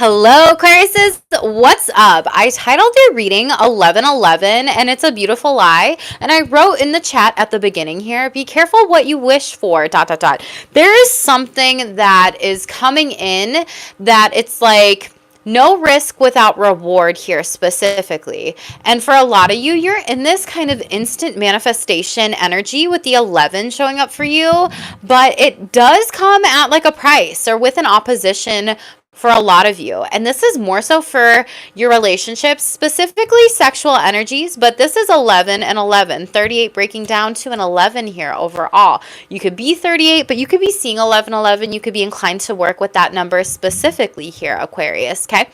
Hello, Aquariuses. What's up? I titled your reading 1111, and it's a beautiful lie. And I wrote in the chat at the beginning here, be careful what you wish for, dot, dot, dot. There is something that is coming in that it's like, no risk without reward here specifically. And for a lot of you, you're in this kind of instant manifestation energy with the 11 showing up for you, but it does come at like a price or with an opposition for a lot of you. And this is more so for your relationships, specifically sexual energies, but this is 11 and 11, 38 breaking down to an 11 here overall. You could be 38, but you could be seeing 1111. You could be inclined to work with that number specifically here, Aquarius, okay?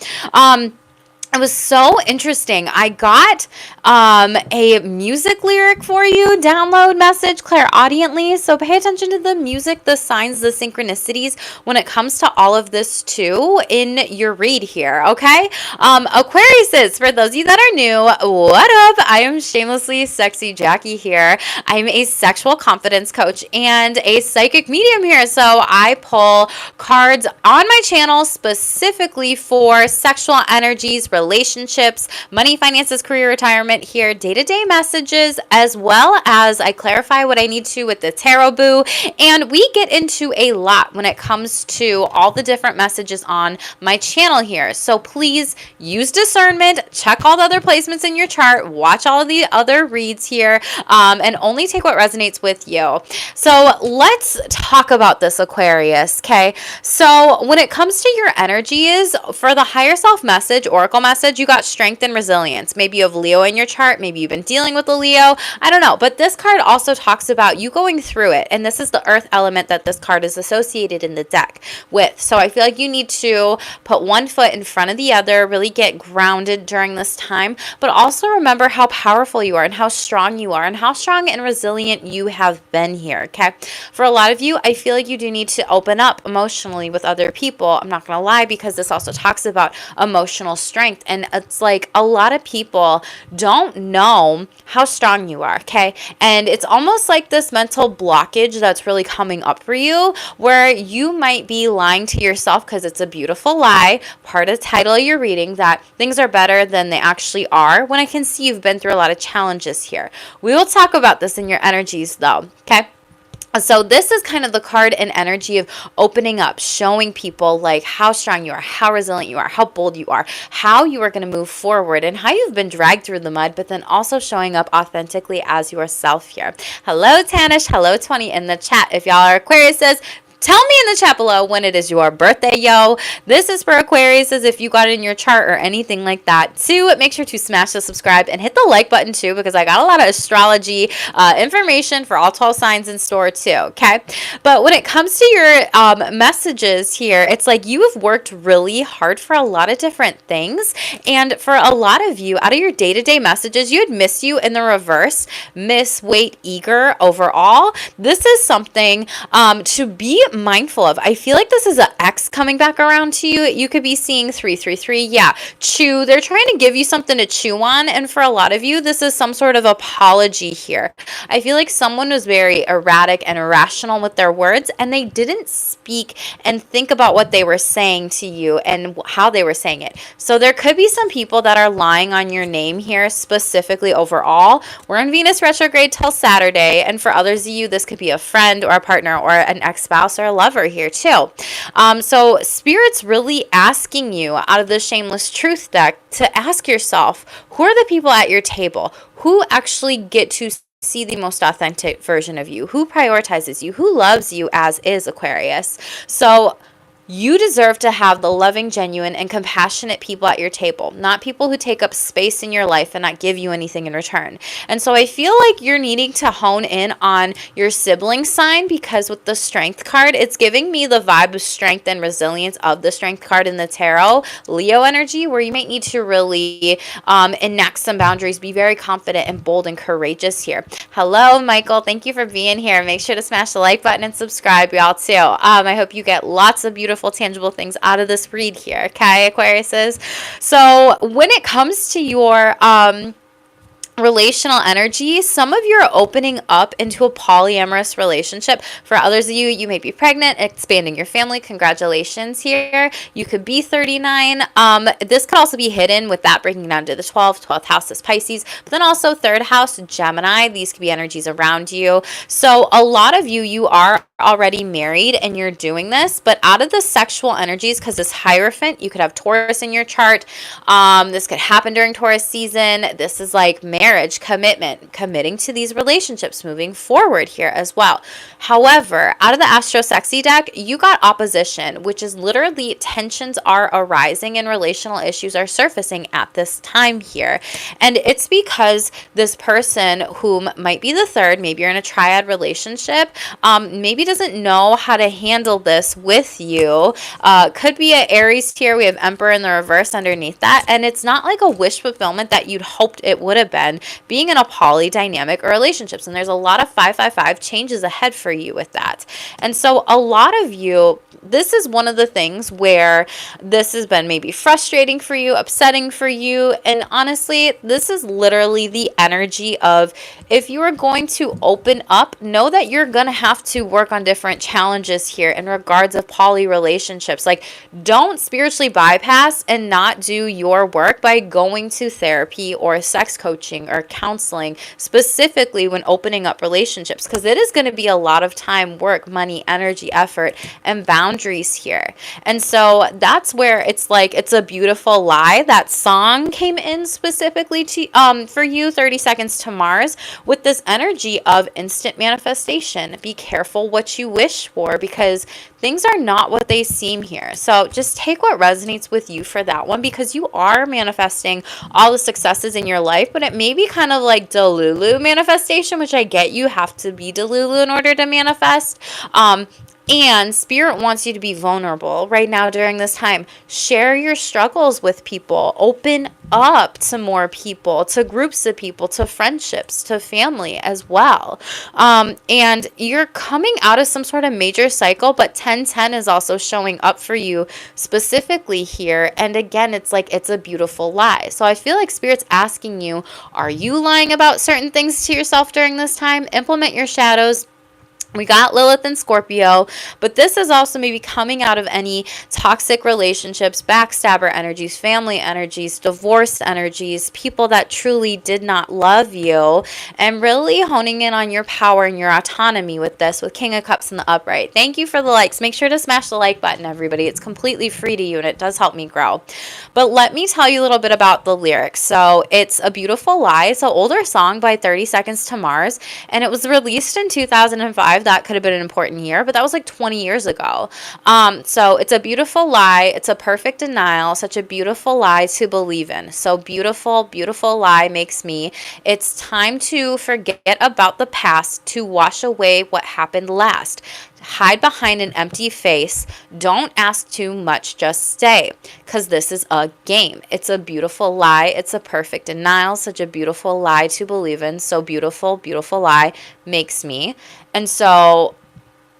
It was so interesting. I got a music lyric for you, download message clairaudiently. So pay attention to the music, the signs, the synchronicities when it comes to all of this too in your read here, okay? Aquariuses, for those of you that are new, what up? I am shamelessly sexy Jackie here. I'm a sexual confidence coach and a psychic medium here. So I pull cards on my channel specifically for sexual energies, relationships, money, finances, career, retirement here, day-to-day messages, as well as I clarify what I need to with the tarot boo. And we get into a lot when it comes to all the different messages on my channel here. So please use discernment, check all the other placements in your chart, watch all of the other reads here, and only take what resonates with you. So let's talk about this, Aquarius, okay? So when it comes to your energies, for the higher self message, oracle message, you got strength and resilience. Maybe you have Leo in your chart. Maybe you've been dealing with a Leo. I don't know. But this card also talks about you going through it. And this is the earth element that this card is associated in the deck with. So I feel like you need to put one foot in front of the other, really get grounded during this time, but also remember how powerful you are and how strong you are and how strong and resilient you have been here, okay? For a lot of you, I feel like you do need to open up emotionally with other people. I'm not going to lie, because this also talks about emotional strength. And it's like a lot of people don't know how strong you are, okay? And it's almost like this mental blockage that's really coming up for you, where you might be lying to yourself, because it's a beautiful lie, part of the title of your reading, that things are better than they actually are, when I can see you've been through a lot of challenges here. We will talk about this in your energies though, okay? So this is kind of the card and energy of opening up, showing people like how strong you are, how resilient you are, how bold you are, how you are going to move forward, and how you've been dragged through the mud, but then also showing up authentically as yourself here. Hello, Tanish. Hello, 20 in the chat. If y'all are Aquariuses, tell me in the chat below when it is your birthday, yo. This is for Aquarius, as if you got it in your chart or anything like that. Two, make sure to smash the subscribe and hit the like button too, because I got a lot of astrology information for all 12 signs in store too, okay? But when it comes to your messages here, it's like you have worked really hard for a lot of different things. And for a lot of you, out of your day-to-day messages, you had miss you in the reverse, miss, wait, eager overall. This is something to be mindful of. I feel like this is an X coming back around to you. You could be seeing 333. Yeah, chew. They're trying to give you something to chew on. And for a lot of you, this is some sort of apology here. I feel like someone was very erratic and irrational with their words, and they didn't speak and think about what they were saying to you and how they were saying it. So there could be some people that are lying on your name here, specifically overall. We're in Venus retrograde till Saturday. And for others of you, this could be a friend or a partner or an ex-spouse or a lover here too. So Spirit's really asking you out of the Shameless Truth deck to ask yourself, who are the people at your table? Who actually get to see the most authentic version of you? Who prioritizes you? Who loves you as is, Aquarius? So you deserve to have the loving, genuine, and compassionate people at your table, not people who take up space in your life and not give you anything in return. And so I feel like you're needing to hone in on your sibling sign, because with the Strength card, it's giving me the vibe of strength and resilience of the Strength card in the tarot, Leo energy, where you might need to really enact some boundaries, be very confident and bold and courageous here. Hello, Michael. Thank you for being here. Make sure to smash the like button and subscribe, y'all, too. I hope you get lots of beautiful, tangible things out of this read here, okay, Aquariuses? So when it comes to your relational energy, some of you are opening up into a polyamorous relationship. For others of you, you may be pregnant, expanding your family. Congratulations here. You could be 39. This could also be hidden with that breaking down to the 12th house is Pisces, but then also third house, Gemini. These could be energies around you. So a lot of you, you are already married and you're doing this, but out of the sexual energies, because this Hierophant, you could have Taurus in your chart. This could happen during Taurus season. This is like marriage, commitment, committing to these relationships, moving forward here as well. However, out of the Astro Sexy deck, you got opposition, which is literally tensions are arising and relational issues are surfacing at this time here. And it's because this person, whom might be the third, maybe you're in a triad relationship, maybe doesn't know how to handle this with you. Could be an Aries here. We have Emperor in the reverse underneath that. And it's not like a wish fulfillment that you'd hoped it would have been being in a poly dynamic relationships. And there's a lot of 555 changes ahead for you with that. And so a lot of you, this is one of the things where this has been maybe frustrating for you, upsetting for you. And honestly, this is literally the energy of, if you are going to open up, know that you're going to have to work on different challenges here in regards of poly relationships. Like, don't spiritually bypass and not do your work by going to therapy or sex coaching or counseling, specifically when opening up relationships, because it is going to be a lot of time, work, money, energy, effort, and boundaries here. And so that's where it's like, it's a beautiful lie. That song came in specifically to for you, 30 Seconds to Mars, with this energy of instant manifestation. Be careful what you wish for, because things are not what they seem here. So just take what resonates with you for that one, because you are manifesting all the successes in your life, but it may be kind of like Delulu manifestation, which I get, you have to be Delulu in order to manifest. And Spirit wants you to be vulnerable right now during this time. Share your struggles with people. Open up to more people, to groups of people, to friendships, to family as well. And you're coming out of some sort of major cycle, but 1010 is also showing up for you specifically here. And again, it's like, it's a beautiful lie. So I feel like Spirit's asking you, are you lying about certain things to yourself during this time? Implement your shadows. We got Lilith and Scorpio, but this is also maybe coming out of any toxic relationships, backstabber energies, family energies, divorce energies, people that truly did not love you, and really honing in on your power and your autonomy with this, with King of Cups in the upright. Thank you for the likes. Make sure to smash the like button, everybody. It's completely free to you, and it does help me grow. But let me tell you a little bit about the lyrics. So it's A Beautiful Lie. It's an older song by 30 Seconds to Mars, and it was released in 2005. That could have been an important year, but that was like 20 years ago. So it's a beautiful lie. It's a perfect denial. Such a beautiful lie to believe in. So beautiful, beautiful lie makes me. It's time to forget about the past, to wash away what happened last. Hide behind an empty face. Don't ask too much, just stay. Because this is a game. It's a beautiful lie. It's a perfect denial. Such a beautiful lie to believe in. So beautiful, beautiful lie makes me. And so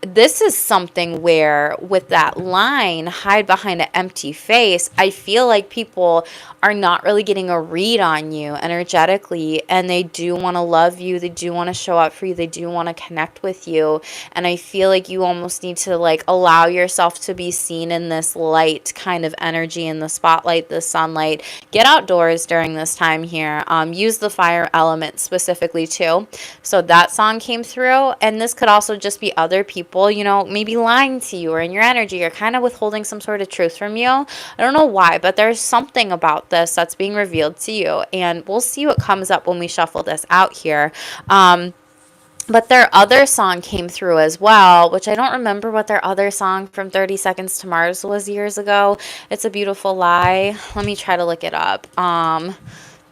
this is something where, with that line, hide behind an empty face, I feel like people are not really getting a read on you energetically, and they do want to love you, they do want to show up for you, they do want to connect with you. And I feel like you almost need to like allow yourself to be seen in this light kind of energy, in the spotlight, the sunlight. Get outdoors during this time here. Use the fire element specifically too. So that song came through, and this could also just be other people, you know, maybe lying to you or in your energy, or kind of withholding some sort of truth from you. I don't know why, but there's something about this that's being revealed to you, and we'll see what comes up when we shuffle this out here. But their other song came through as well, which I don't remember what their other song from 30 Seconds to Mars was years ago. It's A Beautiful Lie. Let me try to look it up.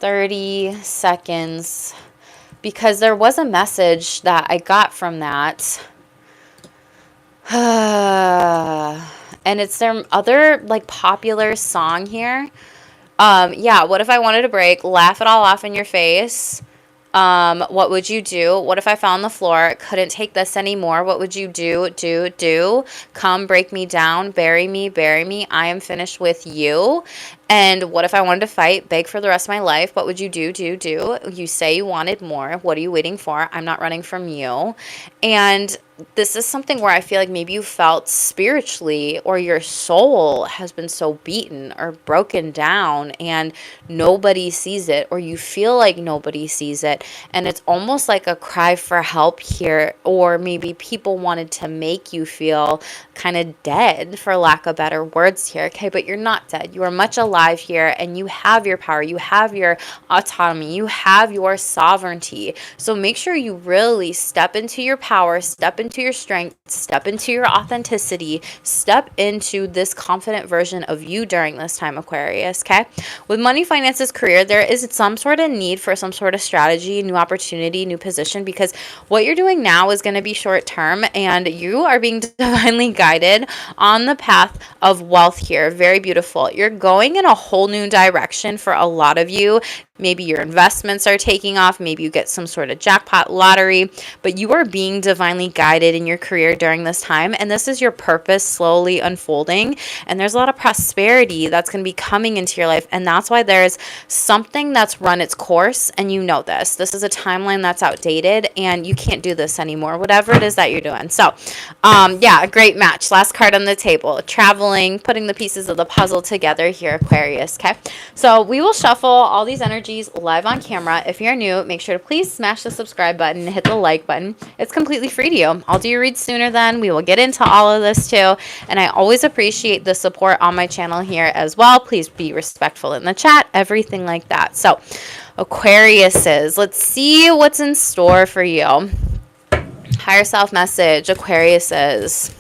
30 Seconds, because there was a message that I got from that. And it's their other like popular song here. Yeah, what if I wanted to break? Laugh it all off in your face. What would you do? What if I fell on the floor? Couldn't take this anymore. What would you do? Do. Come break me down. Bury me. I am finished with you. And what if I wanted to fight, beg for the rest of my life? What would you do? You say you wanted more. What are you waiting for? I'm not running from you. And this is something where I feel like maybe you felt spiritually, or your soul has been so beaten or broken down and nobody sees it, or you feel like nobody sees it. And it's almost like a cry for help here, or maybe people wanted to make you feel kind of dead, for lack of better words here. Okay, but you're not dead. You are much alive here, and you have your power, you have your autonomy, you have your sovereignty. So make sure you really step into your power, step into your strength, step into your authenticity, step into this confident version of you during this time, Aquarius. Okay, with money, finances, career, there is some sort of need for some sort of strategy, new opportunity, new position, because what you're doing now is going to be short term, and you are being divinely guided on the path of wealth here. Very beautiful. You're going in a whole new direction for a lot of you. Maybe your investments are taking off. Maybe you get some sort of jackpot lottery, but you are being divinely guided in your career during this time. And this is your purpose slowly unfolding. And there's a lot of prosperity that's going to be coming into your life. And that's why there's something that's run its course. And you know this. This is a timeline that's outdated and you can't do this anymore, whatever it is that you're doing. So, yeah, a great match. Last card on the table. Traveling, putting the pieces of the puzzle together here, Aquarius. Okay. So we will shuffle all these energies live on camera. If you're new, make sure to please smash the subscribe button, hit the like button. It's completely free to you. I'll do your read sooner then. We will get into all of this too. And I always appreciate the support on my channel here as well. Please be respectful in the chat, everything like that. So Aquariuses, let's see what's in store for you. Higher self message, Aquariuses.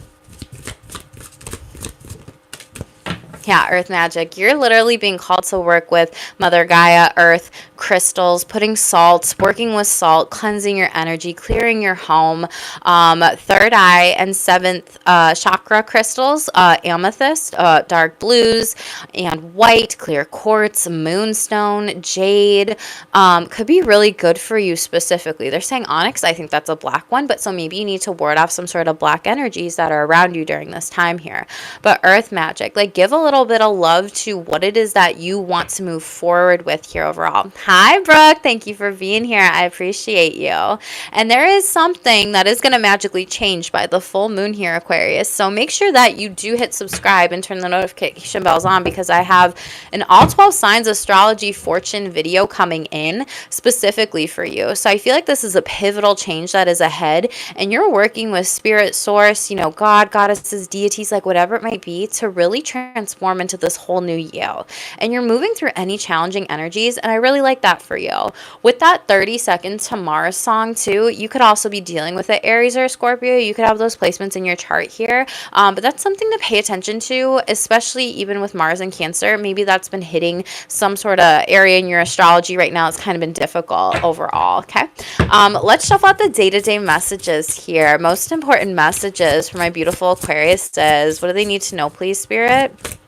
Yeah, earth magic. You're literally being called to work with Mother Gaia, earth, crystals, putting salts, working with salt, cleansing your energy, clearing your home. Third eye and seventh chakra crystals, amethyst, dark blues, and white, clear quartz, moonstone, jade, could be really good for you specifically. They're saying onyx. I think that's a black one, but so maybe you need to ward off some sort of black energies that are around you during this time here. But earth magic, like give a little bit of love to what it is that you want to move forward with here overall. Hi, Brooke. Thank you for being here. I appreciate you. And there is something that is going to magically change by the full moon here, Aquarius. So make sure that you do hit subscribe and turn the notification bells on, because I have an all 12 signs astrology fortune video coming in specifically for you. So I feel like this is a pivotal change that is ahead, and you're working with spirit, source, you know, God, goddesses, deities, like whatever it might be, to really transform into this whole new you. And you're moving through any challenging energies, and I really like that for you. With that 30 seconds to Mars song too, you could also be dealing with the Aries or Scorpio. You could have those placements in your chart here, but that's something to pay attention to, especially even with Mars and Cancer. Maybe that's been hitting some sort of area in your astrology right now. It's kind of been difficult overall. Okay, let's shuffle out the day-to-day messages here. Most important messages for my beautiful Aquarius says, what do they need to know, please, Spirit?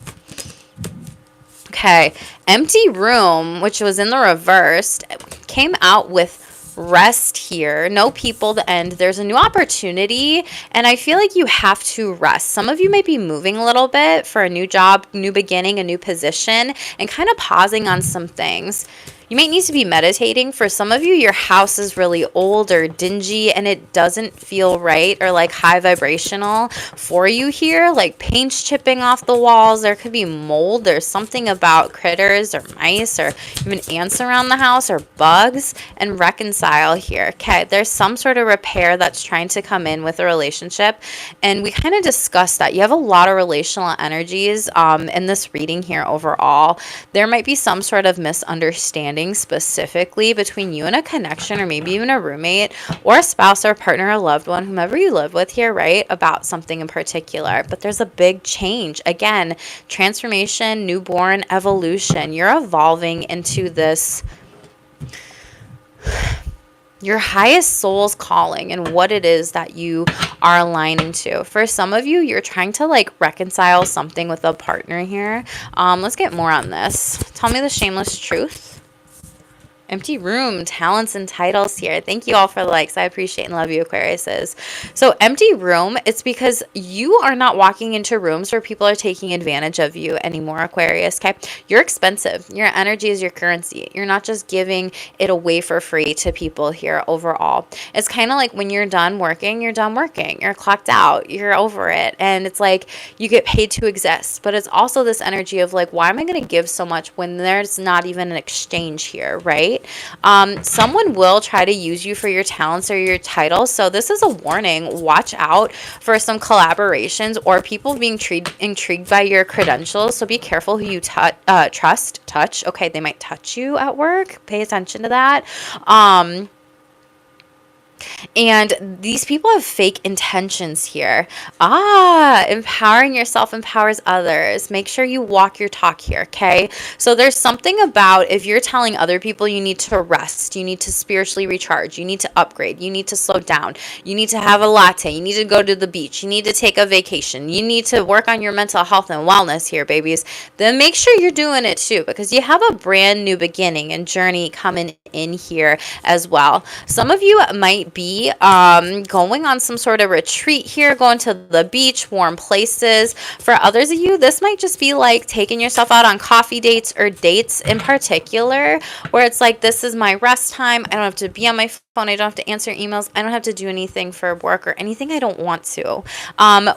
Okay, empty room, which was in the reverse, came out with rest here. No people to end. There's a new opportunity, and I feel like you have to rest. Some of you might be moving a little bit for a new job, new beginning, a new position, and kind of pausing on some things. You might need to be meditating. For some of you, your house is really old or dingy and it doesn't feel right or like high vibrational for you here, like paint's chipping off the walls. There could be mold. There's something about critters or mice or even ants around the house or bugs, and reconcile here. Okay, there's some sort of repair that's trying to come in with a relationship, and we kind of discussed that. You have a lot of relational energies in this reading here overall. There might be some sort of misunderstanding specifically between you and a connection, or maybe even a roommate or a spouse or partner or loved one, whomever you live with here, right, about something in particular. But there's a big change. Again, transformation, newborn, evolution. You're evolving into this, your highest soul's calling, and what it is that you are aligning to. For some of you, you're trying to like reconcile something with a partner here. Let's get more on this. Tell me the shameless truth. Empty room, talents and titles here. Thank you all for the likes. I appreciate and love you, Aquariuses. So empty room, it's because you are not walking into rooms where people are taking advantage of you anymore, Aquarius, okay? You're expensive. Your energy is your currency. You're not just giving it away for free to people here overall. It's kind of like when you're done working, you're done working. You're clocked out. You're over it. And it's like you get paid to exist. But it's also this energy of like, why am I going to give so much when there's not even an exchange here, right? Someone will try to use you for your talents or your titles. So this is a warning. Watch out for some collaborations or people being intrigued by your credentials. So be careful who you touch. Okay, they might touch you at work. Pay attention to that. And these people have fake intentions here. Empowering yourself empowers others. Make sure you walk your talk here, okay? So there's something about if you're telling other people you need to rest, you need to spiritually recharge, you need to upgrade, you need to slow down, you need to have a latte, you need to go to the beach, you need to take a vacation, you need to work on your mental health and wellness here, babies, then make sure you're doing it too, because you have a brand new beginning and journey coming in here as well. Some of you might be going on some sort of retreat here, going to the beach, warm places. For others of you, this might just be like taking yourself out on coffee dates or dates in particular, where it's like, this is my rest time. I don't have to be on my phone. I don't have to answer emails. I don't have to do anything for work or anything I don't want to.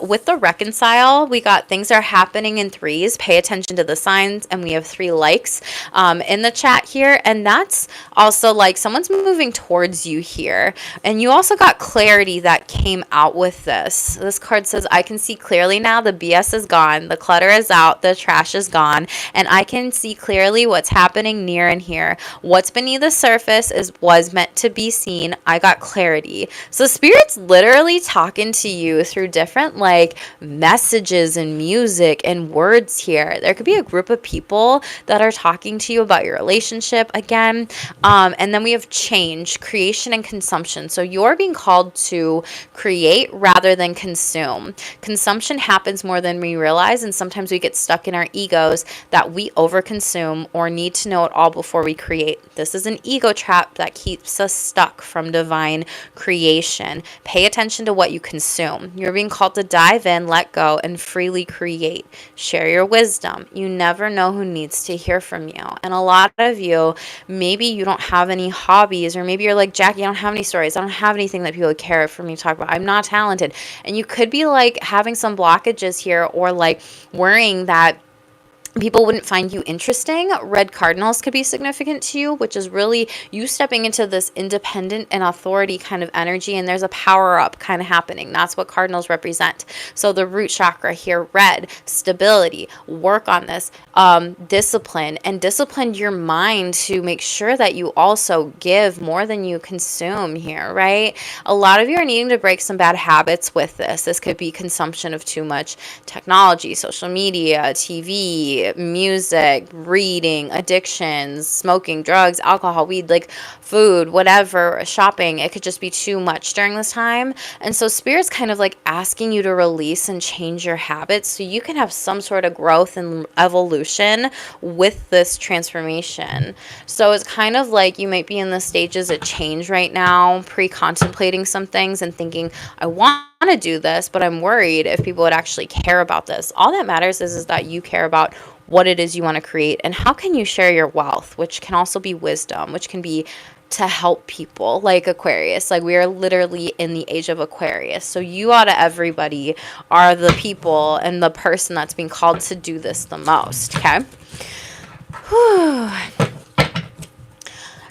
With the reconcile, we got things are happening in threes. Pay attention to the signs, and we have 3 likes in the chat here, and that's also like someone's moving towards you here. And you also got clarity that came out with this. This card says, I can see clearly now. The BS is gone. The clutter is out. The trash is gone. And I can see clearly what's happening near and here. What's beneath the surface was meant to be seen. I got clarity. So Spirit's literally talking to you through different like messages and music and words here. There could be a group of people that are talking to you about your relationship again. And then we have change, creation, and consumption. So you're being called to create rather than consume. Consumption happens more than we realize, and sometimes we get stuck in our egos that we overconsume or need to know it all before we create. This is an ego trap that keeps us stuck from divine creation. Pay attention to what you consume. You're being called to dive in, let go, and freely create. Share your wisdom. You never know who needs to hear from you. And a lot of you, maybe you don't have any hobbies, or maybe you're like, Jackie, I don't have any stories. I don't have anything that people would care for me to talk about. I'm not talented. And you could be like having some blockages here, or like worrying that people wouldn't find you interesting. Red cardinals could be significant to you, which is really you stepping into this independent and authority kind of energy, and there's a power up kind of happening. That's what cardinals represent. So the root chakra here, red, stability, work on this, discipline, and discipline your mind to make sure that you also give more than you consume here, right? A lot of you are needing to break some bad habits with this. This could be consumption of too much technology, social media, TV, music, reading, addictions, smoking, drugs, alcohol, weed, like food, whatever, shopping. It could just be too much during this time. And so Spirit's kind of like asking you to release and change your habits so you can have some sort of growth and evolution with this transformation. So it's kind of like you might be in the stages of change right now, pre-contemplating some things and thinking, I want to do this, but I'm worried if people would actually care about this. All that matters is that you care about what it is you want to create, and how can you share your wealth, which can also be wisdom, which can be to help people, like Aquarius. Like we are literally in the age of Aquarius. So you out of everybody are the people and the person that's being called to do this the most, okay? Whew.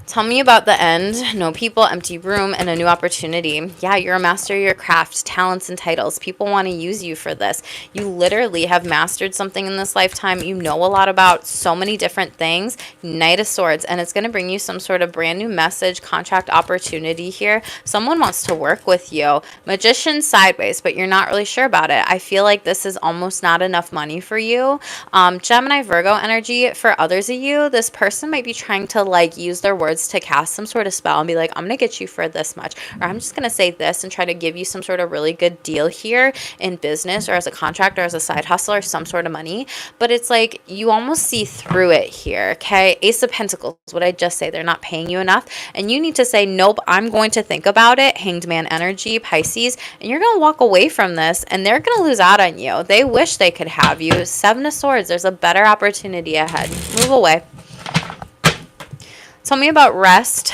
Tell me about the end. No people, empty room, and a new opportunity. Yeah, you're a master of your craft, talents, and titles. People want to use you for this. You literally have mastered something in this lifetime. You know a lot about so many different things. Knight of Swords, and it's going to bring you some sort of brand new message, contract opportunity here. Someone wants to work with you. Magician sideways, but you're not really sure about it. I feel like this is almost not enough money for you. Gemini, Virgo energy, for others of you, this person might be trying to like use their words Swords to cast some sort of spell and be like, I'm going to get you for this much, or I'm just going to say this and try to give you some sort of really good deal here in business or as a contract or as a side hustle or some sort of money. But it's like you almost see through it here, okay? Ace of Pentacles, what I just say, they're not paying you enough, and you need to say, nope, I'm going to think about it. Hanged Man energy, Pisces, and you're going to walk away from this, and they're going to lose out on you. They wish they could have you. Seven of Swords, there's a better opportunity ahead. Move away. Tell me about rest.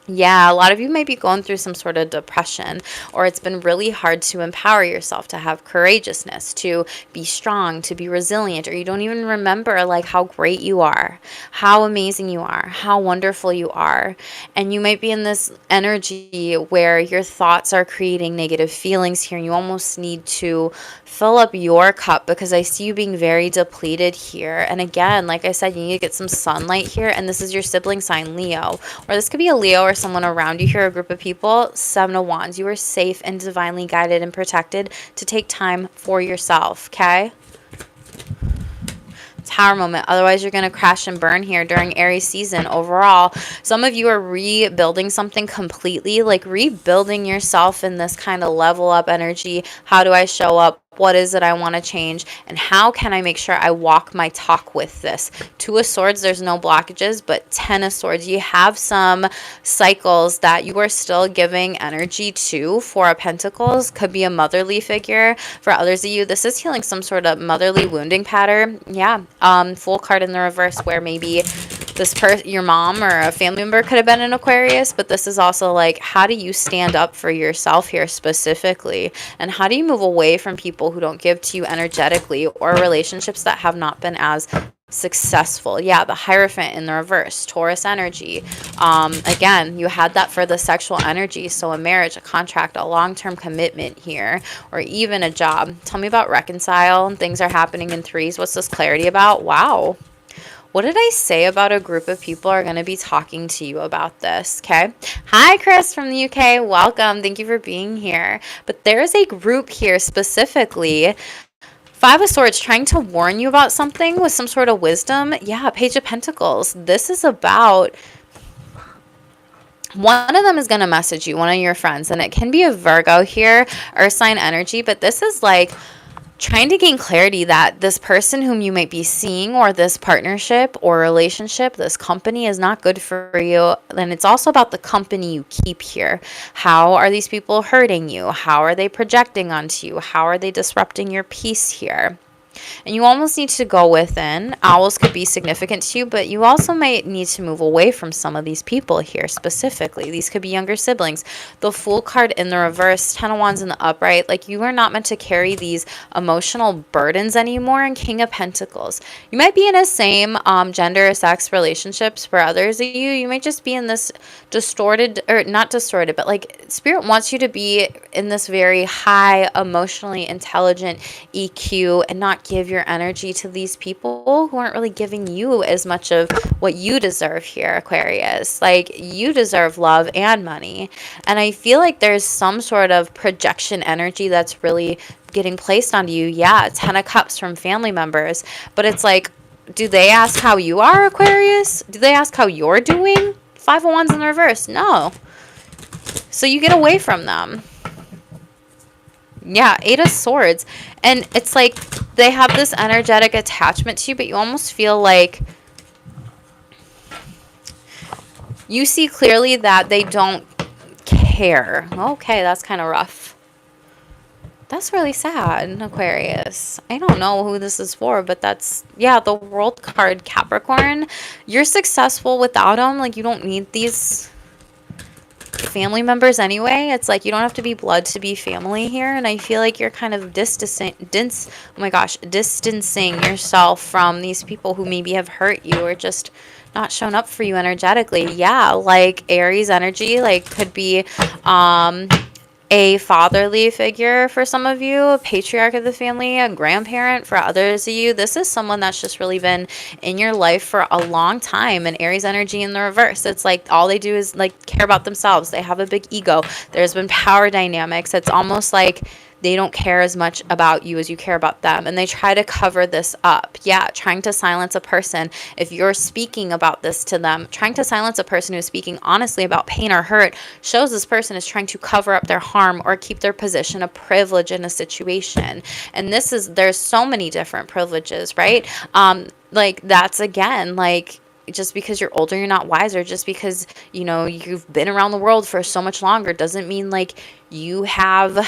Yeah, a lot of you might be going through some sort of depression, or it's been really hard to empower yourself, to have courageousness, to be strong, to be resilient, or you don't even remember like how great you are, how amazing you are, how wonderful you are. And you might be in this energy where your thoughts are creating negative feelings here, and you almost need to fill up your cup because I see you being very depleted here. And again, like I said, you need to get some sunlight here, and this is your sibling sign, Leo, or this could be a Leo or someone around you here, a group of people. Seven of Wands, you are safe and divinely guided and protected to take time for yourself, okay? Tower moment. Otherwise, you're going to crash and burn here during Aries season. Overall, some of you are rebuilding something completely, like rebuilding yourself in this kind of level up energy. How do I show up? What is it I want to change? And how can I make sure I walk my talk with this? Two of Swords, there's no blockages, but Ten of Swords, you have some cycles that you are still giving energy to. Four of Pentacles could be a motherly figure. For others of you, this is healing some sort of motherly wounding pattern. Yeah. Fool card in the reverse, where maybe this your mom or a family member could have been an Aquarius, but this is also like, how do you stand up for yourself here specifically? And how do you move away from people who don't give to you energetically, or relationships that have not been as successful? Yeah, the Hierophant in the reverse, Taurus energy. Again, you had that for the sexual energy. So a marriage, a contract, a long-term commitment here, or even a job. Tell me about reconcile. Things are happening in threes. What's this clarity about? Wow. What did I say about a group of people are going to be talking to you about this? Okay. Hi, Chris from the UK. Welcome. Thank you for being here. But there's a group here specifically, Five of Swords, trying to warn you about something with some sort of wisdom. Yeah, Page of Pentacles. This is about, one of them is going to message you, one of your friends, and it can be a Virgo here, Earth sign energy, but this is like trying to gain clarity that this person whom you might be seeing, or this partnership or relationship, this company, is not good for you. And it's also about the company you keep here. How are these people hurting you? How are they projecting onto you? How are they disrupting your peace here? And you almost need to go within. Owls could be significant to you, but you also might need to move away from some of these people here specifically. These could be younger siblings. The Fool card in the reverse, Ten of Wands in the upright. Like, you are not meant to carry these emotional burdens anymore. And King of Pentacles, you might be in a same gender or sex relationships. For others of you, you might just be in this distorted, or not distorted, but like Spirit wants you to be in this very high, emotionally intelligent EQ, and not give your energy to these people who aren't really giving you as much of what you deserve here, Aquarius. Like, you deserve love and money. And I feel like there's some sort of projection energy that's really getting placed onto you. Yeah, Ten of Cups from family members. But it's like, do they ask how you are, Aquarius? Do they ask how you're doing? Five of Wands in the reverse. No. So you get away from them. Yeah, Eight of Swords. And it's like they have this energetic attachment to you, but you almost feel like you see clearly that they don't care. Okay, that's kind of rough. That's really sad, Aquarius. I don't know who this is for, but that's, yeah, the World card, Capricorn. You're successful without them. Like, you don't need these family members anyway. It's like you don't have to be blood to be family here. And I feel like you're kind of distancing yourself from these people who maybe have hurt you or just not shown up for you energetically. Yeah, like Aries energy, like could be a fatherly figure for some of you, a patriarch of the family, a grandparent for others of you. This is someone that's just really been in your life for a long time. And Aries energy in the reverse, it's like all they do is like care about themselves. They have a big ego. There's been power dynamics. It's almost like they don't care as much about you as you care about them, and they try to cover this up. Yeah, trying to silence a person. If you're speaking about this to them, trying to silence a person who's speaking honestly about pain or hurt shows this person is trying to cover up their harm or keep their position of privilege in a situation. And there's so many different privileges, right? Like that's again, like, just because you're older, you're not wiser. Just because, you've been around the world for so much longer doesn't mean like you have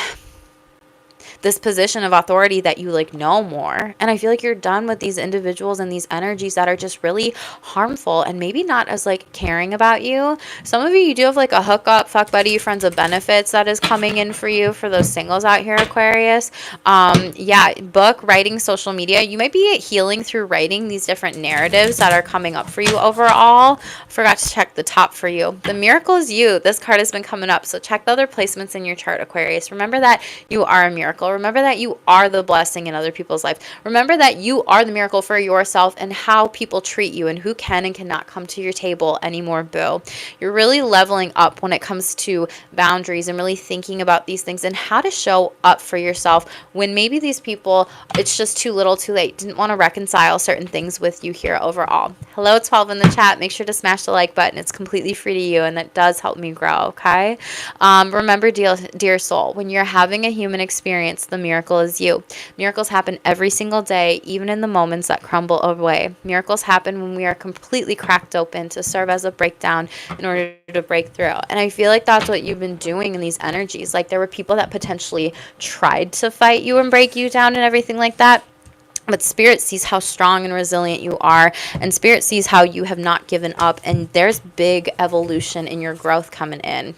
this position of authority that you like know more. And I feel like you're done with these individuals and these energies that are just really harmful and maybe not as like caring about you. Some of you do have like a hookup, fuck buddy, friends of benefits that is coming in for you, for those singles out here, Aquarius. Yeah, book, writing, social media. You might be healing through writing these different narratives that are coming up for you overall. Forgot to check the top for you. The miracle is you. This card has been coming up. So check the other placements in your chart, Aquarius. Remember that you are a miracle. Remember that you are the blessing in other people's life. Remember that you are the miracle for yourself and how people treat you and who can and cannot come to your table anymore, boo. You're really leveling up when it comes to boundaries and really thinking about these things and how to show up for yourself when maybe these people, it's just too little too late, didn't want to reconcile certain things with you here overall. Hello, 12 in the chat. Make sure to smash the like button. It's completely free to you and that does help me grow, okay? Remember, dear soul, when you're having a human experience, the miracle is you. Miracles happen every single day, even in the moments that crumble away. Miracles happen when we are completely cracked open to serve as a breakdown in order to break through. And I feel like that's what you've been doing in these energies. Like there were people that potentially tried to fight you and break you down and everything like that. But Spirit sees how strong and resilient you are, and Spirit sees how you have not given up, and there's big evolution in your growth coming in.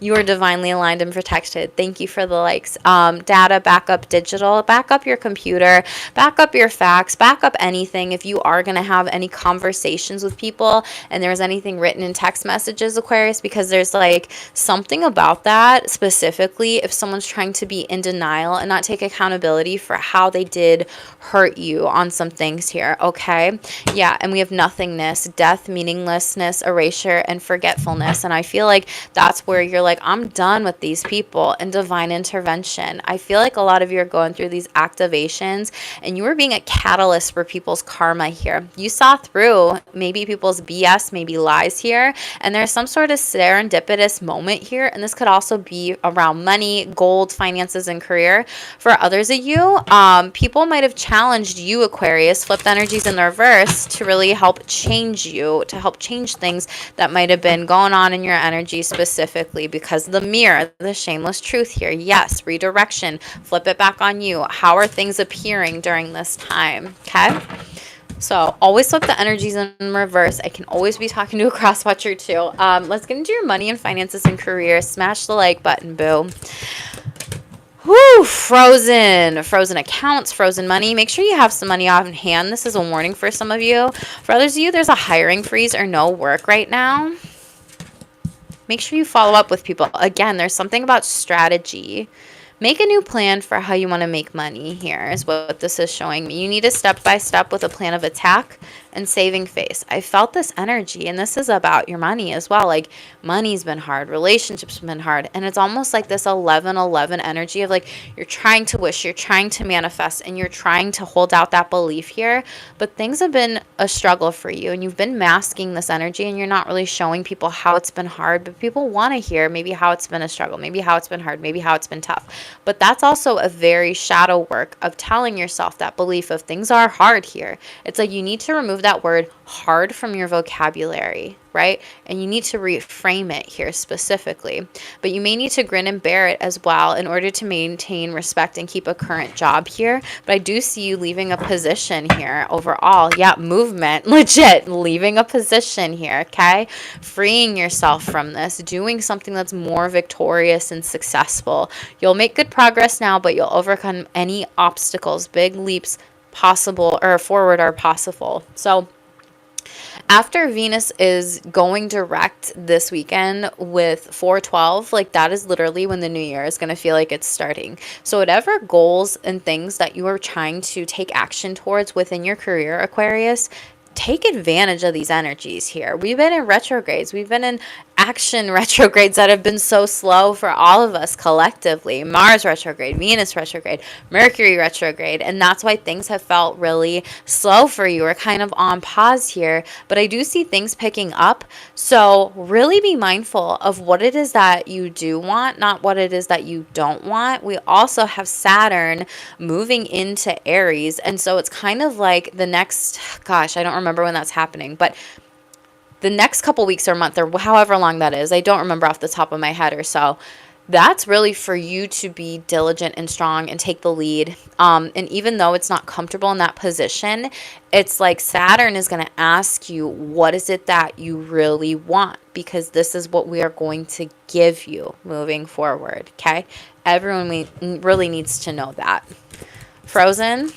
You are divinely aligned and protected. Thank you for the likes. Data, backup, digital, back up your computer, back up your facts, back up anything. If you are going to have any conversations with people and there's anything written in text messages, Aquarius, because there's like something about that specifically if someone's trying to be in denial and not take accountability for how they did hurt you on some things here, okay? Yeah, and we have nothingness, death, meaninglessness, erasure, and forgetfulness. And I feel like that's where you're like, I'm done with these people, and divine intervention. I feel like a lot of you are going through these activations and you are being a catalyst for people's karma here. You saw through maybe people's BS, maybe lies here, and there's some sort of serendipitous moment here. And this could also be around money, gold, finances, and career. For others of you, people might have challenged you, Aquarius, flipped energies in the reverse to really help change you, to help change things that might have been going on in your energy specifically, because the mirror, the shameless truth here. Yes, redirection, flip it back on you. How are things appearing during this time? Okay. So always flip the energies in reverse. I can always be talking to a cross watcher too. Let's get into your money and finances and career. Smash the like button, boo. Whoo, frozen accounts, frozen money. Make sure you have some money on hand. This is a warning for some of you. For others of you, there's a hiring freeze or no work right now. Make sure you follow up with people. Again, there's something about strategy. Make a new plan for how you want to make money here is what this is showing me. You need a step-by-step with a plan of attack and saving face. I felt this energy, and this is about your money as well. Like, money's been hard, relationships have been hard, and it's almost like this 11-11 energy of like you're trying to wish, you're trying to manifest, and you're trying to hold out that belief here, but things have been a struggle for you, and you've been masking this energy, and you're not really showing people how it's been hard, but people want to hear maybe how it's been a struggle, maybe how it's been hard, maybe how it's been tough. But that's also a very shadow work of telling yourself that belief of things are hard here. It's like you need to remove that word hard from your vocabulary, right? And you need to reframe it here specifically. But you may need to grin and bear it as well in order to maintain respect and keep a current job here. But I do see you leaving a position here overall. Yeah, movement, legit, leaving a position here, okay? Freeing yourself from this, doing something that's more victorious and successful. You'll make good progress now, but you'll overcome any obstacles, big leaps possible or forward are possible. So after Venus is going direct this weekend with 4/12, like that is literally when the new year is going to feel like it's starting. So whatever goals and things that you are trying to take action towards within your career, Aquarius, take advantage of these energies here. We've been in retrogrades. We've been in action retrogrades that have been so slow for all of us collectively. Mars retrograde, Venus retrograde, Mercury retrograde, and that's why things have felt really slow for you, or kind of on pause here. But I do see things picking up, so really be mindful of what it is that you do want, not what it is that you don't want. We also have Saturn moving into Aries, and so it's kind of like the next, gosh, I don't remember when that's happening, but the next couple weeks or month, or however long that is, I don't remember off the top of my head or so, that's really for you to be diligent and strong and take the lead. And even though it's not comfortable in that position, it's like Saturn is going to ask you, what is it that you really want? Because this is what we are going to give you moving forward. Okay. Everyone really needs to know that. Frozen.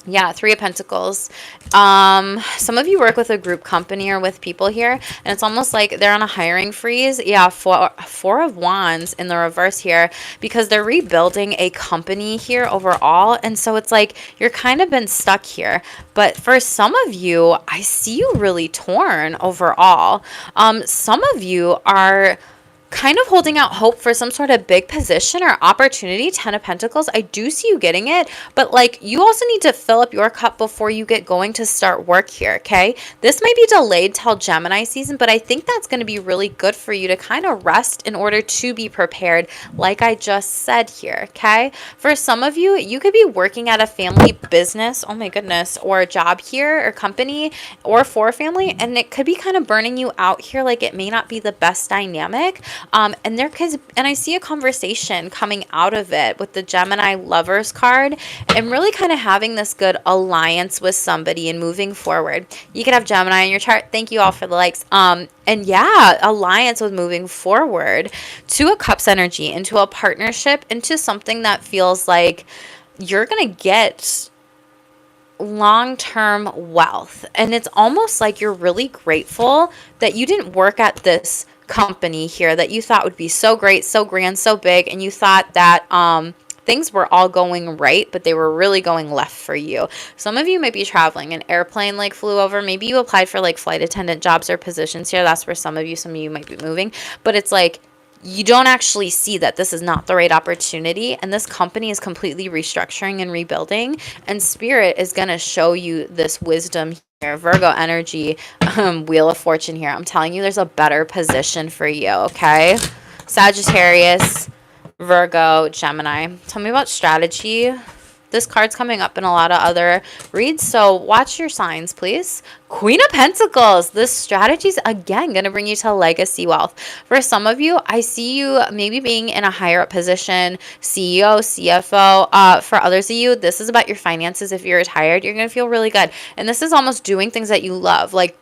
Yeah, Three of Pentacles. Some of you work with a group company or with people here, and it's almost like they're on a hiring freeze. Yeah, four of Wands in the reverse here, because they're rebuilding a company here overall, and so it's like you're kind of been stuck here. But for some of you, I see you really torn overall. Some of you are kind of holding out hope for some sort of big position or opportunity. 10 of Pentacles, I do see you getting it, but like you also need to fill up your cup before you get going to start work here, okay? This might be delayed till Gemini season, but I think that's going to be really good for you to kind of rest in order to be prepared, like I just said here, okay? For some of you, you could be working at a family business, oh my goodness, or a job here or company, or for a family, and it could be kind of burning you out here, like it may not be the best dynamic. And I see a conversation coming out of it with the Gemini Lovers card, and really kind of having this good alliance with somebody and moving forward. You could have Gemini in your chart. Thank you all for the likes. And yeah, alliance with moving forward to a Cups energy, into a partnership, into something that feels like you're going to get long-term wealth. And it's almost like you're really grateful that you didn't work at this company here that you thought would be so great, so grand, so big, and you thought that things were all going right, but they were really going left for you. Some of you might be traveling. An airplane like flew over. Maybe you applied for like flight attendant jobs or positions here. That's where some of you might be moving. But it's like you don't actually see that this is not the right opportunity, and this company is completely restructuring and rebuilding, and Spirit is going to show you this wisdom here. Virgo energy, Wheel of Fortune here. I'm telling you, there's a better position for you, okay? Sagittarius, Virgo, Gemini. Tell me about strategy. This card's coming up in a lot of other reads, so watch your signs, please. Queen of Pentacles. This strategy is, again, going to bring you to legacy wealth. For some of you, I see you maybe being in a higher up position, CEO, CFO. For others of you, this is about your finances. If you're retired, you're going to feel really good. And this is almost doing things that you love, like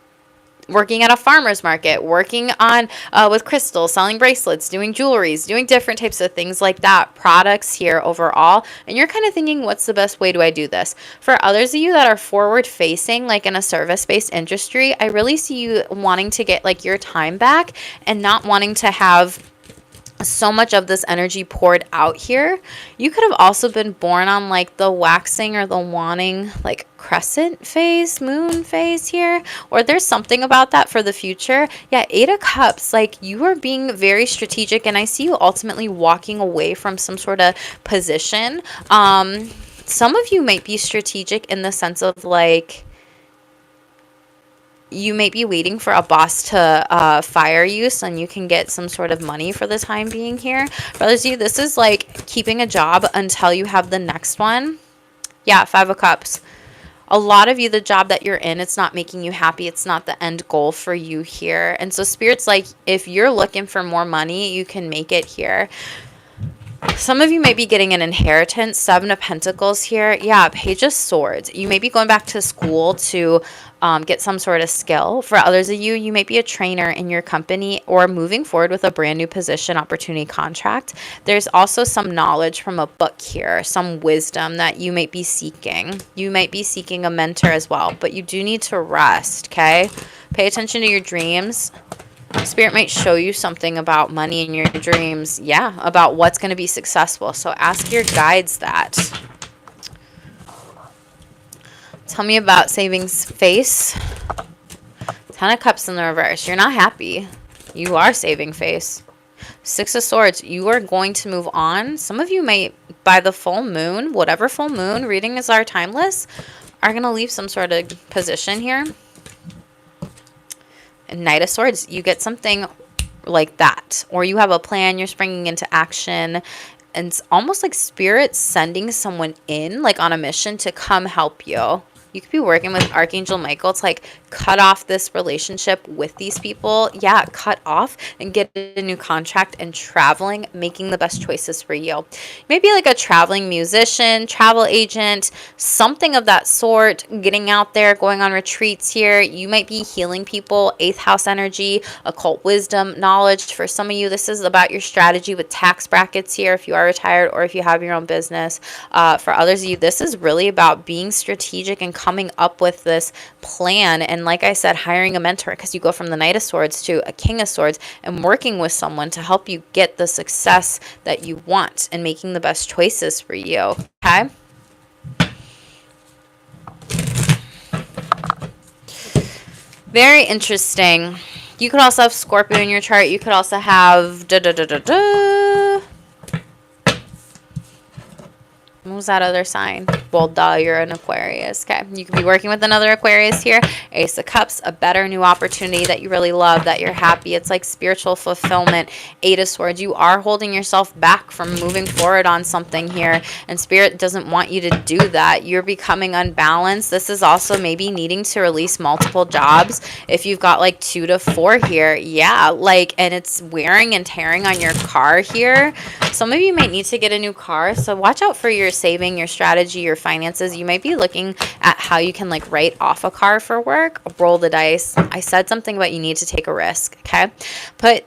working at a farmer's market, working on with crystals, selling bracelets, doing jewelries, doing different types of things like that, products here overall. And you're kind of thinking, what's the best way do I do this? For others of you that are forward facing, like in a service-based industry, I really see you wanting to get like your time back and not wanting to have so much of this energy poured out here. You could have also been born on like the waxing or the wanting, like crescent phase, moon phase here, or there's something about that for the future. Yeah, 8 of Cups, like you are being very strategic, and I see you ultimately walking away from some sort of position. Some of you might be strategic in the sense of like, you may be waiting for a boss to fire you so you can get some sort of money for the time being here. For others of you, this is like keeping a job until you have the next one. Yeah, 5 of Cups. A lot of you, the job that you're in, it's not making you happy. It's not the end goal for you here. And so Spirit's like, if you're looking for more money, you can make it here. Some of you may be getting an inheritance. 7 of Pentacles here. Yeah, Page of Swords. You may be going back to school to get some sort of skill. For others of you, you may be a trainer in your company or moving forward with a brand new position, opportunity, contract. There's also some knowledge from a book here, some wisdom that you might be seeking. You might be seeking a mentor as well, but you do need to rest, okay? Pay attention to your dreams. Spirit might show you something about money in your dreams. Yeah, about what's going to be successful. So ask your guides that. Tell me about saving face. 10 Ten of Cups in the reverse. You're not happy. You are saving face. Six of Swords. You are going to move on. Some of you might, by the full moon, whatever full moon, readings are timeless, are going to leave some sort of position here. And Knight of Swords. You get something like that. Or you have a plan. You're springing into action. And it's almost like Spirit sending someone in, like on a mission to come help you. You could be working with Archangel Michael to like cut off this relationship with these people. Yeah, cut off and get a new contract and traveling, making the best choices for you. Maybe like a traveling musician, travel agent, something of that sort, getting out there, going on retreats here. You might be healing people, 8th house energy, occult wisdom, knowledge. For some of you, this is about your strategy with tax brackets here if you are retired or if you have your own business. For others of you, this is really about being strategic and coming up with this plan. And like I said, hiring a mentor, because you go from the Knight of Swords to a King of Swords and working with someone to help you get the success that you want and making the best choices for you. Okay. Very interesting. You could also have Scorpio in your chart. You could also have what was that other sign? Well, duh, you're an Aquarius. Okay. You could be working with another Aquarius here. Ace of Cups, a better new opportunity that you really love, that you're happy. It's like spiritual fulfillment. 8 of Swords. You are holding yourself back from moving forward on something here. And Spirit doesn't want you to do that. You're becoming unbalanced. This is also maybe needing to release multiple jobs. If you've got like 2 to 4 here. Yeah. Like, and it's wearing and tearing on your car here. Some of you might need to get a new car. So watch out for your saving, your strategy, your finances. You might be looking at how you can like write off a car for work. Roll the dice. I said something about you need to take a risk. Okay. Put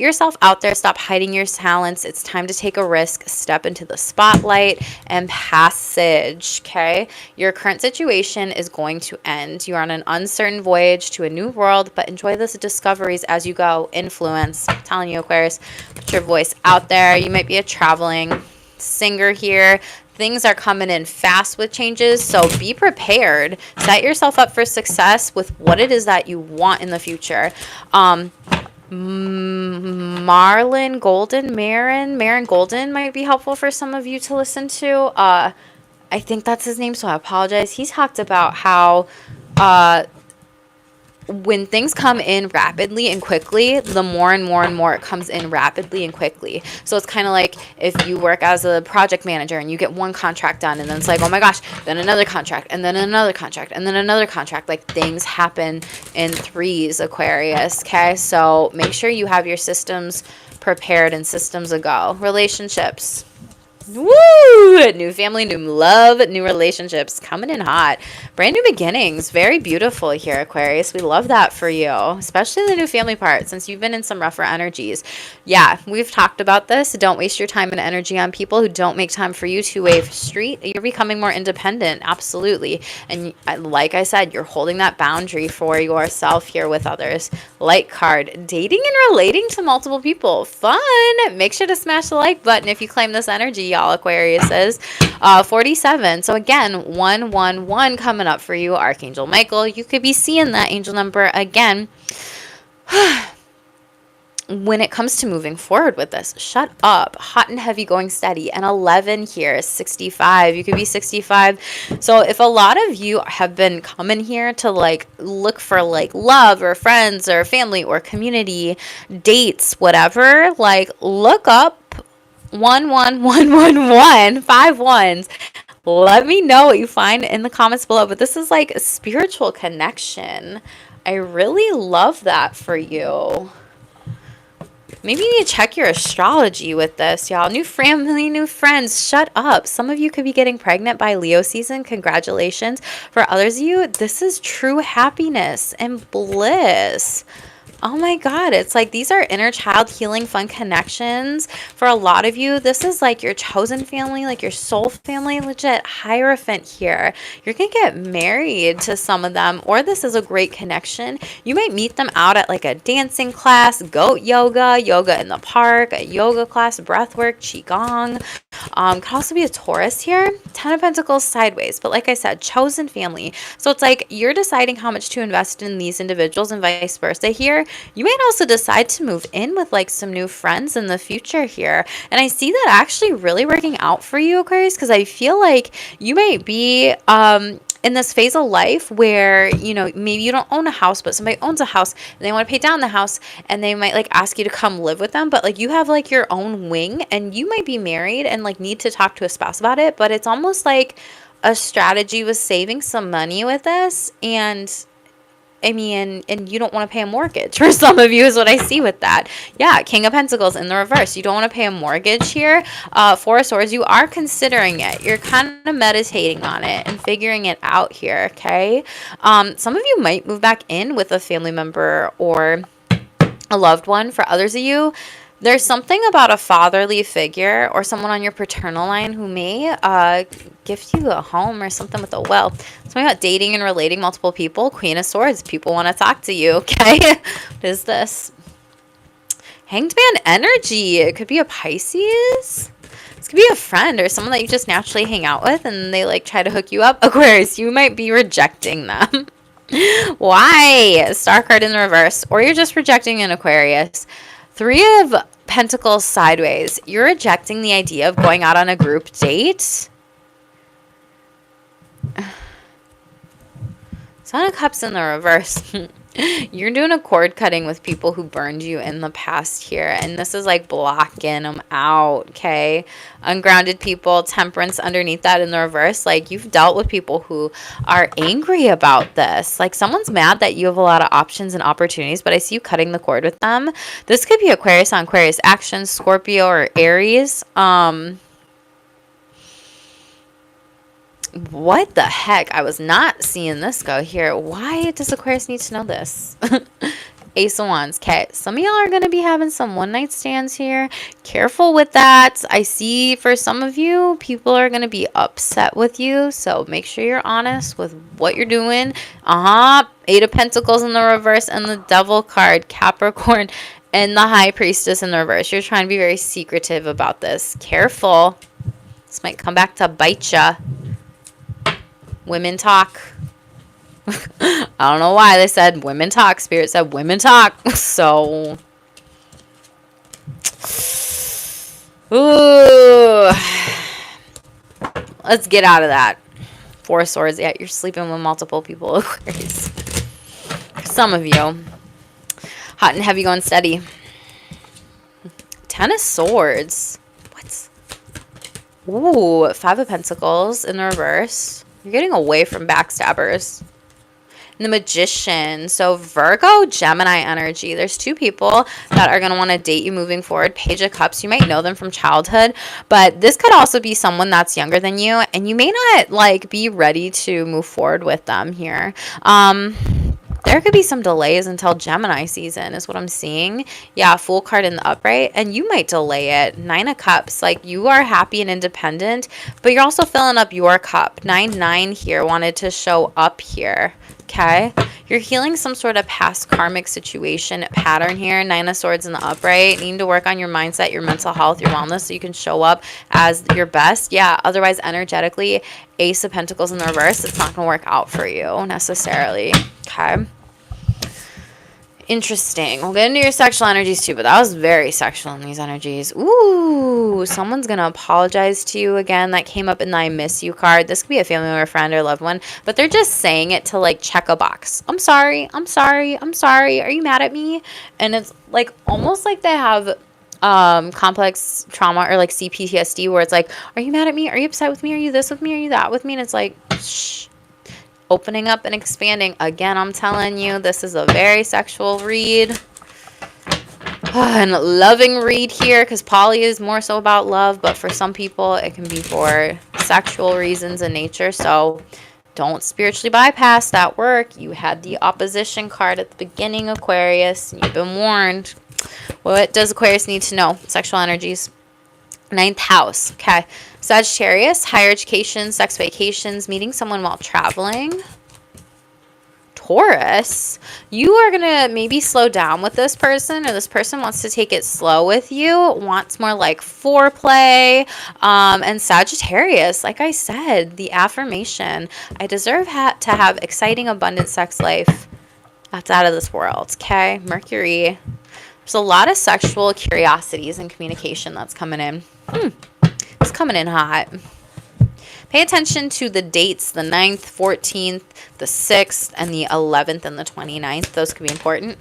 yourself out there. Stop hiding your talents. It's time to take a risk. Step into the spotlight and passage. Okay. Your current situation is going to end. You're on an uncertain voyage to a new world, but enjoy those discoveries as you go. Influence. I'm telling you, Aquarius, put your voice out there. You might be a traveling singer here. Things are coming in fast with changes, so be prepared. Set yourself up for success with what it is that you want in the future. Marin Golden might be helpful for some of you to listen to. I think that's his name, so I apologize. He talked about how when things come in rapidly and quickly, the more and more and more it comes in rapidly and quickly. So it's kind of like if you work as a project manager and you get one contract done and then it's like, oh my gosh, then another contract and then another contract and then another contract. Like things happen in threes, Aquarius. Okay. So make sure you have your systems prepared and systems a go. Relationships. Woo! New family, new love, new relationships coming in hot. Brand new beginnings. Very beautiful here, Aquarius. We love that for you, especially the new family part since you've been in some rougher energies. Yeah, we've talked about this. Don't waste your time and energy on people who don't make time for you. Two-way street. You're becoming more independent. Absolutely. And like I said, you're holding that boundary for yourself here with others. Light card. Dating and relating to multiple people. Fun. Make sure to smash the like button if you claim this energy, y'all. Aquarius is 47. So again, 111 coming up for you, Archangel Michael. You could be seeing that angel number again. When it comes to moving forward with this, shut up. Hot and heavy going steady. And 11 here is 65. You could be 65. So if a lot of you have been coming here to like look for like love or friends or family or community, dates, whatever, like look up 11111, 5 ones. Let me know what you find in the comments below. But this is like a spiritual connection. I really love that for you. Maybe you need to check your astrology with this, y'all. New family, new friends. Shut up. Some of you could be getting pregnant by Leo season. Congratulations. For others of you, this is true happiness and bliss. Oh my God, it's like these are inner child healing fun connections. For a lot of you, this is like your chosen family, like your soul family, legit Hierophant here. You're gonna get married to some of them, or this is a great connection. You might meet them out at like a dancing class, goat yoga, yoga in the park, a yoga class, breath work, qigong. Could also be a Taurus here. 10 of Pentacles sideways, but like I said, chosen family. So it's like you're deciding how much to invest in these individuals and vice versa here. You might also decide to move in with like some new friends in the future here. And I see that actually really working out for you, Aquarius, because I feel like you might be in this phase of life where, you know, maybe you don't own a house, but somebody owns a house and they want to pay down the house, and they might like ask you to come live with them, but like you have like your own wing, and you might be married and like need to talk to a spouse about it, but it's almost like a strategy with saving some money with this. And I mean, and you don't want to pay a mortgage for some of you is what I see with that. Yeah, King of Pentacles in the reverse. You don't want to pay a mortgage here. Four of Swords, you are considering it. You're kind of meditating on it and figuring it out here, okay? Some of you might move back in with a family member or a loved one. For others of you, there's something about a fatherly figure or someone on your paternal line who may gift you a home or something with a will. Something about dating and relating multiple people. Queen of Swords. People want to talk to you, okay? What is this? Hanged Man energy. It could be a Pisces. This could be a friend or someone that you just naturally hang out with and they like try to hook you up. Aquarius, you might be rejecting them. Why? Star card in the reverse. Or you're just rejecting an Aquarius. Three of Pentacles sideways. You're rejecting the idea of going out on a group date. Son of Cups in the reverse. You're doing a cord cutting with people who burned you in the past here. And this is like blocking them out, okay? Ungrounded people, Temperance underneath that in the reverse. Like you've dealt with people who are angry about this. Like someone's mad that you have a lot of options and opportunities, but I see you cutting the cord with them. This could be Aquarius on Aquarius action, Scorpio or Aries. What the heck? I was not seeing this go here. Why does Aquarius need to know this? Ace of Wands. Okay, some of y'all are going to be having some one-night stands here. Careful with that. I see for some of you, people are going to be upset with you. So make sure you're honest with what you're doing. Eight of Pentacles in the reverse and the Devil card. Capricorn and the High Priestess in the reverse. You're trying to be very secretive about this. Careful. This might come back to bite ya. Women talk. I don't know why they said women talk. Spirit said women talk. So, ooh, let's get out of that. Four of Swords. Yeah, you're sleeping with multiple people. Aquarius. Some of you. Hot and heavy going steady. 10 of Swords. What? Ooh, Five of Pentacles in the reverse. You're getting away from backstabbers. And the Magician. So Virgo, Gemini energy. There's two people that are going to want to date you moving forward. Page of Cups. You might know them from childhood, but this could also be someone that's younger than you, and you may not like be ready to move forward with them here. There could be some delays until Gemini season is what I'm seeing. Yeah, Fool card in the upright, and you might delay it. Nine of Cups, like you are happy and independent, but you're also filling up your cup. 9-9 here wanted to show up here. Okay, you're healing some sort of past karmic situation pattern here. 9 of Swords in the upright. Need to work on your mindset, your mental health, your wellness, so you can show up as your best. Yeah, otherwise energetically, Ace of Pentacles in the reverse, it's not going to work out for you necessarily. Okay. Interesting. We'll get into your sexual energies too, but that was very sexual in these energies. Ooh, someone's going to apologize to you again. That came up in the I miss you card. This could be a family member, friend, or loved one, but they're just saying it to like check a box. I'm sorry. I'm sorry. I'm sorry. Are you mad at me? And it's like almost like they have complex trauma or like CPTSD where it's like, are you mad at me? Are you upset with me? Are you this with me? Are you that with me? And it's like, shh. Opening up and expanding. Again, I'm telling you, this is a very sexual read. And loving read here, because poly is more so about love, but for some people, it can be for sexual reasons in nature. So Don't spiritually bypass that work. You had the opposition card at the beginning, Aquarius, and you've been warned. What does Aquarius need to know? Sexual energies. Ninth house. Okay. Sagittarius, higher education, sex vacations, meeting someone while traveling. Taurus, you are going to maybe slow down with this person, or this person wants to take it slow with you, wants more like foreplay. And Sagittarius, like I said, the affirmation, I deserve to have exciting, abundant sex life. That's out of this world. Okay. Mercury. There's a lot of sexual curiosities and communication that's coming in. It's coming in hot. Pay attention to the dates, the 9th, 14th, the 6th, and the 11th and the 29th. Those could be important.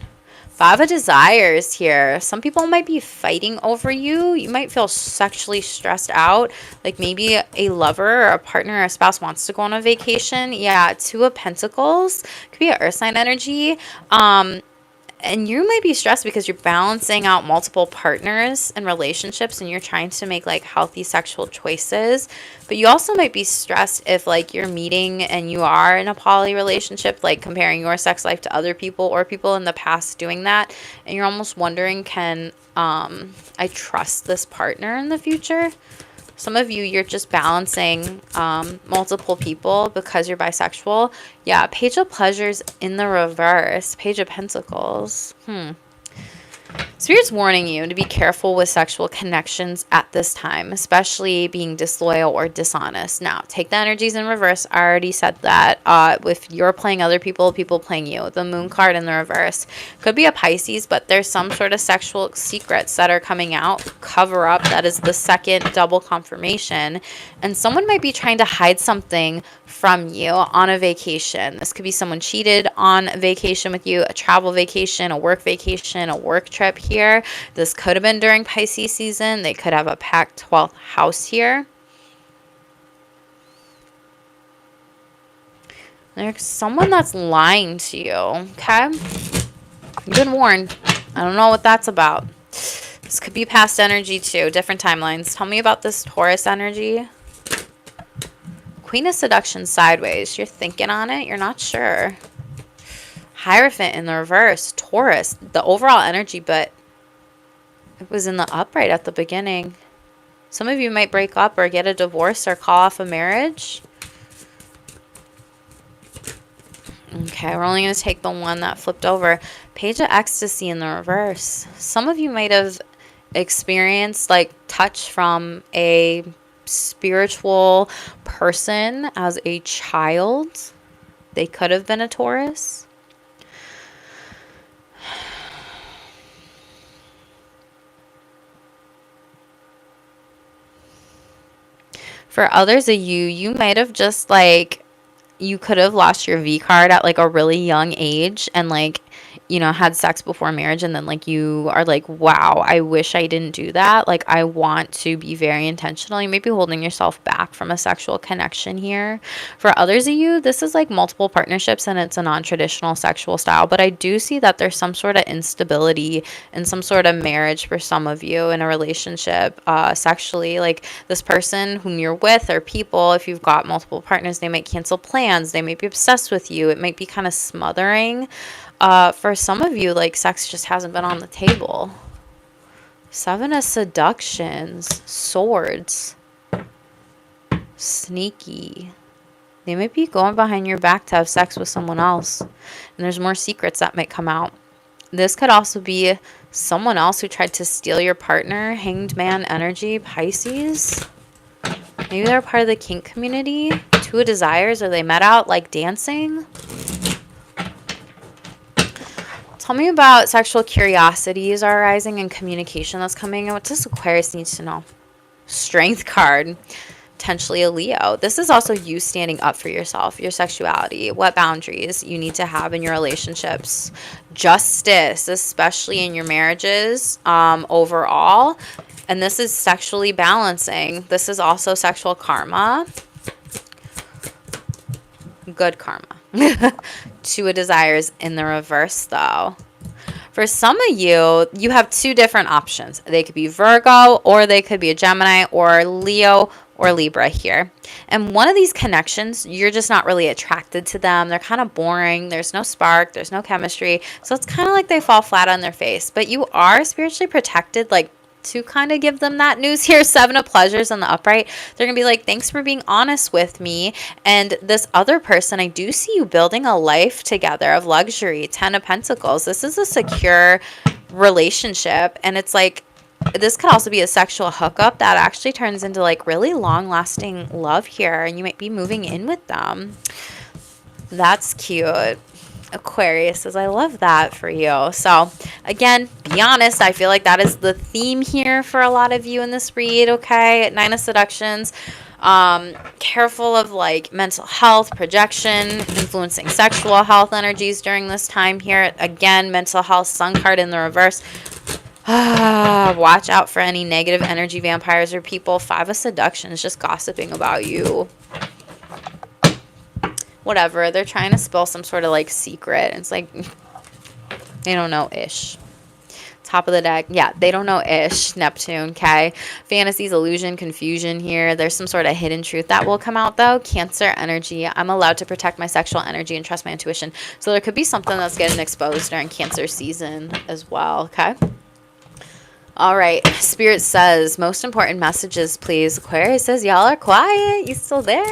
5 of desires here. Some people might be fighting over you. You might feel sexually stressed out. Like maybe a lover or a partner or a spouse wants to go on a vacation. Yeah, 2 of pentacles. Could be an earth sign energy. And you might be stressed because you're balancing out multiple partners and relationships, and you're trying to make like healthy sexual choices. But you also might be stressed if like you're meeting and you are in a poly relationship, like comparing your sex life to other people or people in the past doing that. And you're almost wondering, can I trust this partner in the future? Some of you, you're just balancing multiple people because you're bisexual. Yeah, Page of Pleasures in the reverse. Page of Pentacles. Spirit's warning you to be careful with sexual connections at this time, especially being disloyal or dishonest. Now, take the energies in reverse. I already said that. If you're playing other people, people playing you. The Moon card in the reverse. Could be a Pisces, but there's some sort of sexual secrets that are coming out. Cover up. That is the second double confirmation. And someone might be trying to hide something from you on a vacation. This could be someone cheated on vacation with you, a travel vacation, a work vacation, a work trip here. This could have been during Pisces season. They could have a packed 12th house here. There's someone that's lying to you, okay? You've been warned. I don't know what that's about. This could be past energy too, different timelines. Tell me about this Taurus energy. Queen of Seduction sideways. You're thinking on it. You're not sure. Hierophant in the reverse. Taurus. The overall energy, but it was in the upright at the beginning. Some of you might break up or get a divorce or call off a marriage. Okay, we're only going to take the one that flipped over. Page of Ecstasy in the reverse. Some of you might have experienced like touch from a spiritual person as a child. They could have been a Taurus. For others of you, you might have just like, you could have lost your V card at like a really young age and like, you know, had sex before marriage, and then like you are like, wow, I wish I didn't do that. Like I want to be very intentional. You may be holding yourself back from a sexual connection here. For others of you, this is like multiple partnerships and it's a non-traditional sexual style, but I do see that there's some sort of instability in some sort of marriage for some of you in a relationship sexually. Like this person whom you're with or people, if you've got multiple partners, they might cancel plans. They might be obsessed with you. It might be kind of smothering. For some of you, like sex just hasn't been on the table. 7 of Seductions, Swords, sneaky. They might be going behind your back to have sex with someone else. And there's more secrets that might come out. This could also be someone else who tried to steal your partner. Hanged Man energy, Pisces. Maybe they're part of the kink community. 2 of Desires, or they met out like dancing. Tell me about sexual curiosities are arising and communication that's coming. What does Aquarius needs to know? Strength card. Potentially a Leo. This is also you standing up for yourself, your sexuality, what boundaries you need to have in your relationships. Justice, especially in your marriages overall. And this is sexually balancing. This is also sexual karma. Good karma. 2 of Desires in the reverse though. For some of you, you have 2 different options. They could be Virgo, or they could be a Gemini, or Leo, or Libra here. And one of these connections, you're just not really attracted to them. They're kind of boring. There's no spark. There's no chemistry. So it's kind of like they fall flat on their face. But you are spiritually protected, like, to kind of give them that news here. Seven of Pleasures on the upright. They're going to be like, thanks for being honest with me. And this other person, I do see you building a life together of luxury. 10 of Pentacles. This is a secure relationship. And it's like, this could also be a sexual hookup that actually turns into like really long lasting love here. And you might be moving in with them. That's cute. Aquarius says, I love that for you. So again, be honest. I feel like that is the theme here for a lot of you in this read. Okay. 9 of Seductions. Careful of like mental health, projection, influencing sexual health energies during this time here. Again, mental health, Sun card in the reverse. Watch out for any negative energy vampires or people. 5 of Seductions, just gossiping about you. Whatever, they're trying to spill some sort of like secret. It's like they don't know ish. Top of the deck, yeah, they don't know ish. Neptune, okay. Fantasies, illusion, confusion here. There's some sort of hidden truth that will come out though. Cancer energy, I'm allowed to protect my sexual energy and trust my intuition. So there could be something that's getting exposed during Cancer season as well. Okay. All right, Spirit says, most important messages, please. Aquarius says, y'all are quiet. You still there?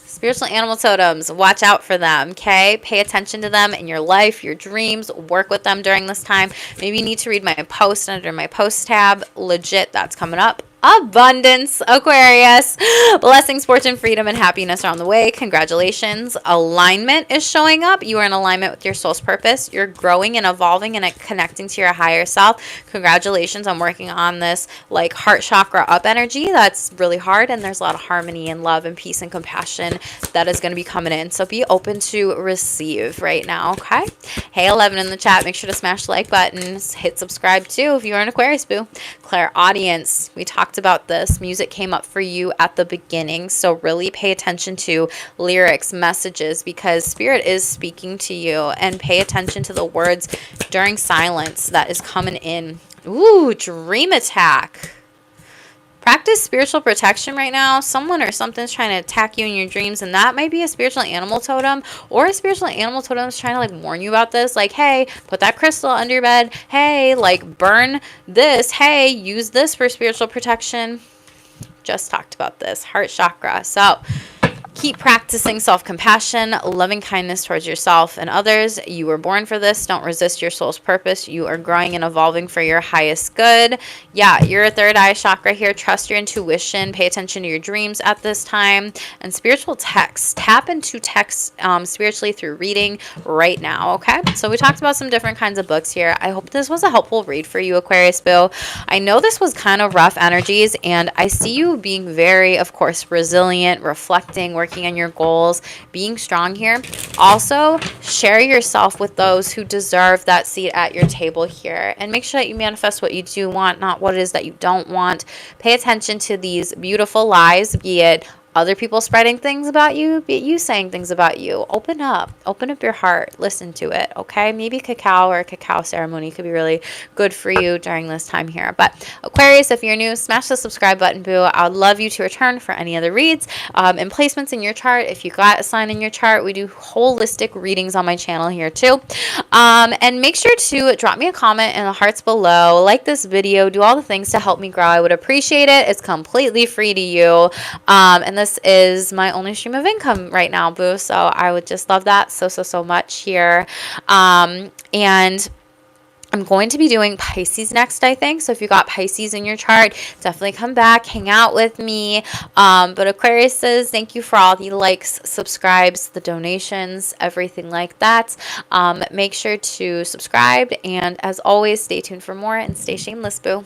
Spiritual animal totems, watch out for them, okay? Pay attention to them in your life, your dreams. Work with them during this time. Maybe you need to read my post under my post tab. Legit, that's coming up. Abundance, Aquarius. Blessings, fortune, freedom, and happiness are on the way. Congratulations. Alignment is showing up. You are in alignment with your soul's purpose. You're growing and evolving and connecting to your higher self. Congratulations on working on this like heart chakra up energy. That's really hard, and there's a lot of harmony and love and peace and compassion that is going to be coming in. So be open to receive right now, okay? Hey, 11 in the chat. Make sure to smash the like buttons. Hit subscribe too if you're an Aquarius boo. Clairaudience. We talked about this. Music came up for you at the beginning, so really pay attention to lyrics, messages, because Spirit is speaking to you, and pay attention to the words during silence that is coming in. Ooh, dream attack. Practice spiritual protection right now. Someone or something's trying to attack you in your dreams, and that might be a spiritual animal totem, or a spiritual animal totem is trying to like warn you about this. Like, hey, put that crystal under your bed. Hey, like burn this. Hey, use this for spiritual protection. Just talked about this. Heart chakra. So keep practicing self-compassion, loving kindness towards yourself and others. You were born for this. Don't resist your soul's purpose. You are growing and evolving for your highest good. Yeah, you're a third eye chakra here. Trust your intuition. Pay attention to your dreams at this time. And spiritual text. Tap into text spiritually through reading right now, okay? So we talked about some different kinds of books here. I hope this was a helpful read for you, Aquarius boo. I know this was kind of rough energies, and I see you being very, of course, resilient, reflecting, working on your goals, being strong here. Also, share yourself with those who deserve that seat at your table here, and make sure that you manifest what you do want, not what it is that you don't want. Pay attention to these beautiful lies, be it other people spreading things about you, be it you saying things about you. Open up your heart, listen to it, okay? Maybe cacao or a cacao ceremony could be really good for you during this time here. But Aquarius, if you're new, smash the subscribe button, boo. I would love you to return for any other reads and placements in your chart. If you got a sign in your chart, we do holistic readings on my channel here too. And make sure to drop me a comment in the hearts below, like this video, do all the things to help me grow. I would appreciate it. It's completely free to you. And this is my only stream of income right now, boo. So I would just love that so much here. And I'm going to be doing Pisces next, I think. So if you got Pisces in your chart, definitely come back, hang out with me. But Aquarius says, thank you for all the likes, subscribes, the donations, everything like that. Make sure to subscribe. And as always, stay tuned for more and stay shameless, boo.